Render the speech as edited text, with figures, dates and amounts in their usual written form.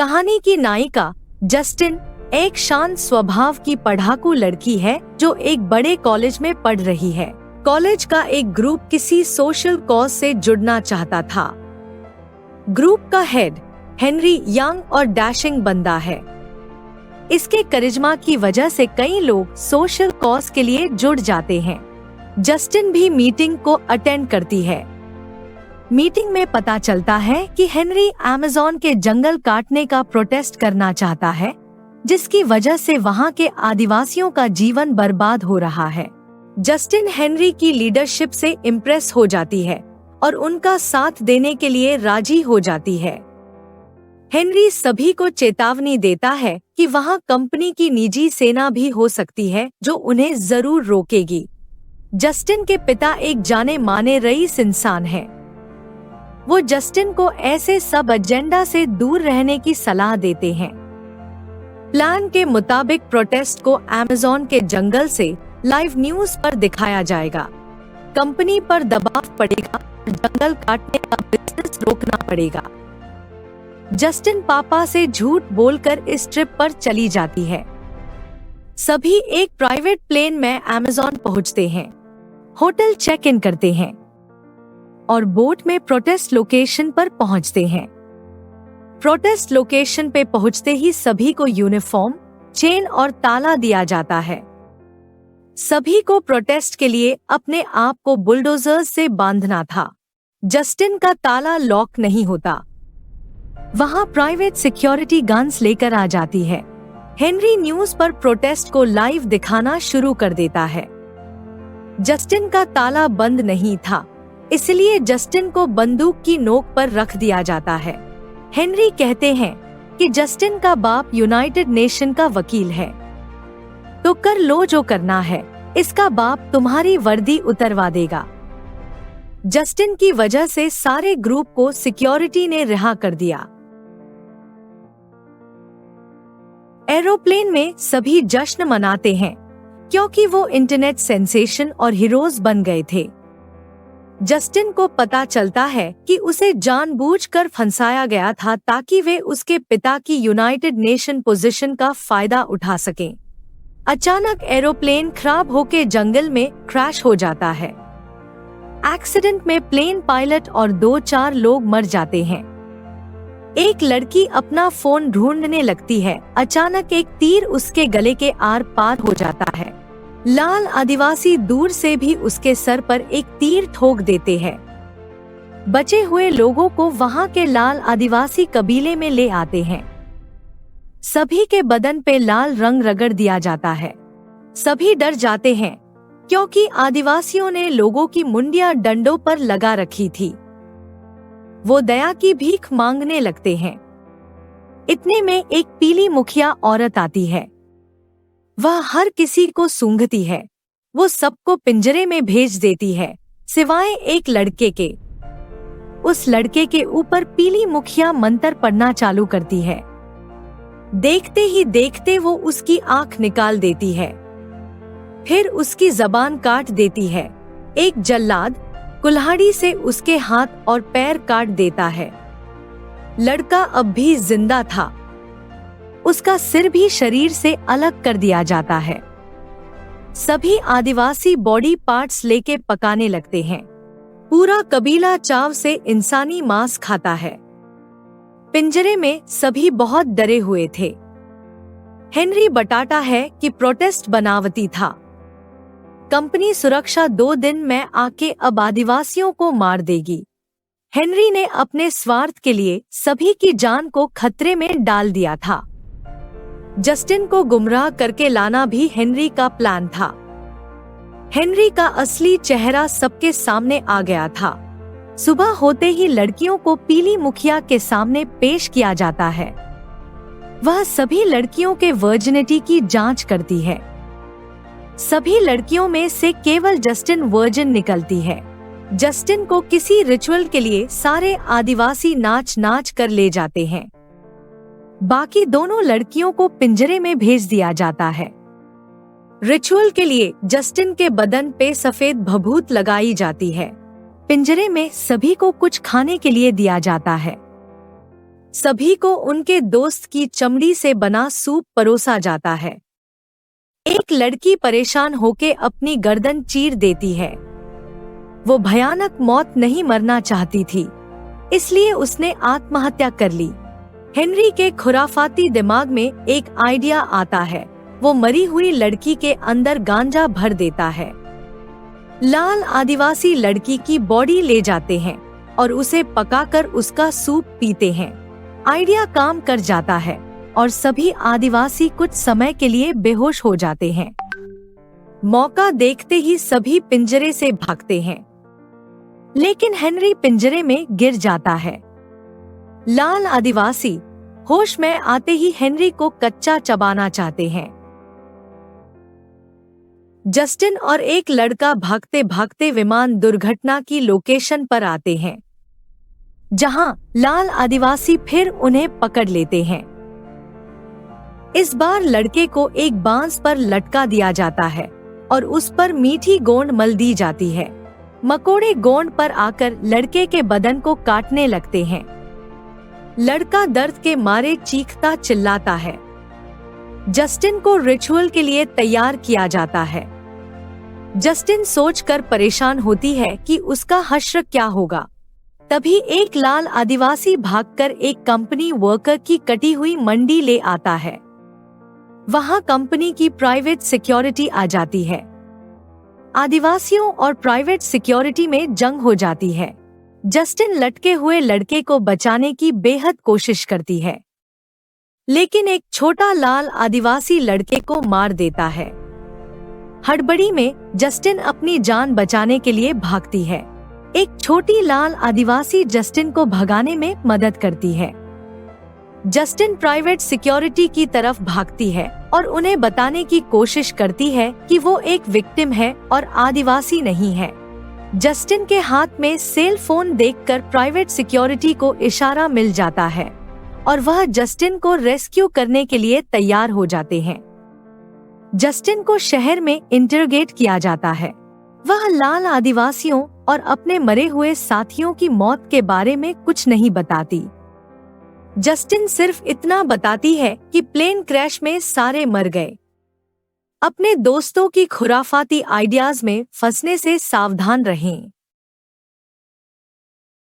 कहानी की नायिका जस्टिन एक शांत स्वभाव की पढ़ाकू लड़की है जो एक बड़े कॉलेज में पढ़ रही है। कॉलेज का एक ग्रुप किसी सोशल कॉज से जुड़ना चाहता था। ग्रुप का हेड हेनरी यंग और डैशिंग बंदा है। इसके करिश्मा की वजह से कई लोग सोशल कॉज के लिए जुड़ जाते हैं। जस्टिन भी मीटिंग को अटेंड करती है। मीटिंग में पता चलता है कि हेनरी अमेज़न के जंगल काटने का प्रोटेस्ट करना चाहता है, जिसकी वजह से वहां के आदिवासियों का जीवन बर्बाद हो रहा है। जस्टिन हेनरी की लीडरशिप से इम्प्रेस हो जाती है और उनका साथ देने के लिए राजी हो जाती है। हेनरी सभी को चेतावनी देता है कि वहां कंपनी की निजी सेना भी हो सकती है जो उन्हें जरूर रोकेगी। जस्टिन के पिता एक जाने माने रईस इंसान हैं। वो जस्टिन को ऐसे सब एजेंडा से दूर रहने की सलाह देते हैं। प्लान के मुताबिक प्रोटेस्ट को अमेज़न के जंगल से लाइव न्यूज पर दिखाया जाएगा। कंपनी पर दबाव पड़ेगा और जंगल काटने का बिजनेस रोकना पड़ेगा। जस्टिन पापा से झूठ बोलकर इस ट्रिप पर चली जाती है। सभी एक प्राइवेट प्लेन में अमेज़न पहुंचते हैं, होटल चेक इन करते हैं और बोट में प्रोटेस्ट लोकेशन पर पहुंचते हैं। प्रोटेस्ट लोकेशन पे पहुंचते ही सभी को यूनिफॉर्म, चेन और ताला दिया जाता है। सभी को प्रोटेस्ट के लिए अपने आप को बुलडोजर से बांधना था। जस्टिन का ताला लॉक नहीं होता। वहां प्राइवेट सिक्योरिटी गन्स लेकर आ जाती है। हेनरी न्यूज पर प्रोटेस्ट को लाइव दिखाना शुरू कर देता है। जस्टिन का ताला बंद नहीं था, इसलिए जस्टिन को बंदूक की नोक पर रख दिया जाता है। हेनरी कहते हैं कि जस्टिन का बाप यूनाइटेड नेशन का वकील है, तो कर लो जो करना है, इसका बाप तुम्हारी वर्दी उतरवा देगा। जस्टिन की वजह से सारे ग्रुप को सिक्योरिटी ने रिहा कर दिया। एरोप्लेन में सभी जश्न मनाते हैं क्योंकि वो इंटरनेट सेंसेशन और हीरोज बन गए थे। जस्टिन को पता चलता है कि उसे जानबूझकर फंसाया गया था ताकि वे उसके पिता की यूनाइटेड नेशन पोजीशन का फायदा उठा सकें। अचानक एरोप्लेन खराब होकर जंगल में क्रैश हो जाता है। एक्सीडेंट में प्लेन पायलट और 2-4 लोग मर जाते हैं। एक लड़की अपना फोन ढूंढने लगती है। अचानक एक तीर उसके गले के आर पार हो जाता है। लाल आदिवासी दूर से भी उसके सर पर एक तीर ठोक देते हैं। बचे हुए लोगों को वहां के लाल आदिवासी कबीले में ले आते हैं। सभी के बदन पे लाल रंग रगड़ दिया जाता है। सभी डर जाते हैं क्योंकि आदिवासियों ने लोगों की मुंडियां डंडों पर लगा रखी थी। वो दया की भीख मांगने लगते हैं। इतने में एक पीली मुखिया औरत आती है। वह हर किसी को सूंघती है। वो सबको पिंजरे में भेज देती है सिवाय एक लड़के के। उस लड़के के ऊपर पीली मुखिया मंत्र पढ़ना चालू करती है। देखते ही देखते वो उसकी आंख निकाल देती है, फिर उसकी जबान काट देती है। एक जल्लाद कुल्हाड़ी से उसके हाथ और पैर काट देता है। लड़का अब भी जिंदा था। उसका सिर भी शरीर से अलग कर दिया जाता है। सभी आदिवासी बॉडी पार्ट्स लेके पकाने लगते हैं। पूरा कबीला चाव से इंसानी मांस खाता है। पिंजरे में सभी बहुत डरे हुए थे। हेनरी बताता है कि प्रोटेस्ट बनावटी था। कंपनी सुरक्षा 2 दिन में आके अब आदिवासियों को मार देगी। हेनरी ने अपने स्वार्थ के लिए सभी की जान को खतरे में डाल दिया था। जस्टिन को गुमराह करके लाना भी हेनरी का प्लान था। हेनरी का असली चेहरा सबके सामने आ गया था। सुबह होते ही लड़कियों को पीली मुखिया के सामने पेश किया जाता है। वह सभी लड़कियों के वर्जिनिटी की जांच करती है। सभी लड़कियों में से केवल जस्टिन वर्जिन निकलती है। जस्टिन को किसी रिचुअल के लिए सारे आदिवासी नाच कर ले जाते हैं। बाकी दोनों लड़कियों को पिंजरे में भेज दिया जाता है। रिचुअल के लिए जस्टिन के बदन पे सफेद भभूत लगाई जाती है। पिंजरे में सभी को कुछ खाने के लिए दिया जाता है। सभी को उनके दोस्त की चमड़ी से बना सूप परोसा जाता है। एक लड़की परेशान होकर अपनी गर्दन चीर देती है। वो भयानक मौत नहीं मरना चाहती थी, इसलिए उसने आत्महत्या कर ली। हेनरी के खुराफाती दिमाग में एक आइडिया आता है। वो मरी हुई लड़की के अंदर गांजा भर देता है। लाल आदिवासी लड़की की बॉडी ले जाते हैं और उसे पकाकर उसका सूप पीते हैं। आइडिया काम कर जाता है और सभी आदिवासी कुछ समय के लिए बेहोश हो जाते हैं। मौका देखते ही सभी पिंजरे से भागते हैं, लेकिन हेनरी पिंजरे में गिर जाता है। लाल आदिवासी होश में आते ही हेनरी को कच्चा चबाना चाहते हैं। जस्टिन और एक लड़का भागते भागते विमान दुर्घटना की लोकेशन पर आते हैं, जहां लाल आदिवासी फिर उन्हें पकड़ लेते हैं। इस बार लड़के को एक बांस पर लटका दिया जाता है और उस पर मीठी गोंद मल दी जाती है। मकोड़े गोंद पर आकर लड़के के बदन को काटने लगते हैं। लड़का दर्द के मारे चीखता चिल्लाता है। जस्टिन को रिचुअल के लिए तैयार किया जाता है। जस्टिन सोचकर परेशान होती है कि उसका हश्र क्या होगा। तभी एक लाल आदिवासी भागकर एक कंपनी वर्कर की कटी हुई मंडी ले आता है। वहां कंपनी की प्राइवेट सिक्योरिटी आ जाती है। आदिवासियों और प्राइवेट सिक्योरिटी में जंग हो जाती है। जस्टिन लटके हुए लड़के को बचाने की बेहद कोशिश करती है, लेकिन एक छोटा लाल आदिवासी लड़के को मार देता है। हड़बड़ी में जस्टिन अपनी जान बचाने के लिए भागती है। एक छोटी लाल आदिवासी जस्टिन को भगाने में मदद करती है। जस्टिन प्राइवेट सिक्योरिटी की तरफ भागती है और उन्हें बताने की कोशिश करती है कि वो एक विक्टिम है और आदिवासी नहीं है। जस्टिन के हाथ में सेल फोन देखकर प्राइवेट सिक्योरिटी को इशारा मिल जाता है और वह जस्टिन को रेस्क्यू करने के लिए तैयार हो जाते हैं। जस्टिन को शहर में इंटरोगेट किया जाता है। वह लाल आदिवासियों और अपने मरे हुए साथियों की मौत के बारे में कुछ नहीं बताती। जस्टिन सिर्फ इतना बताती है कि प्लेन क्रैश में सारे मर गए। अपने दोस्तों की खुराफाती आइडियाज में फंसने से सावधान रहें।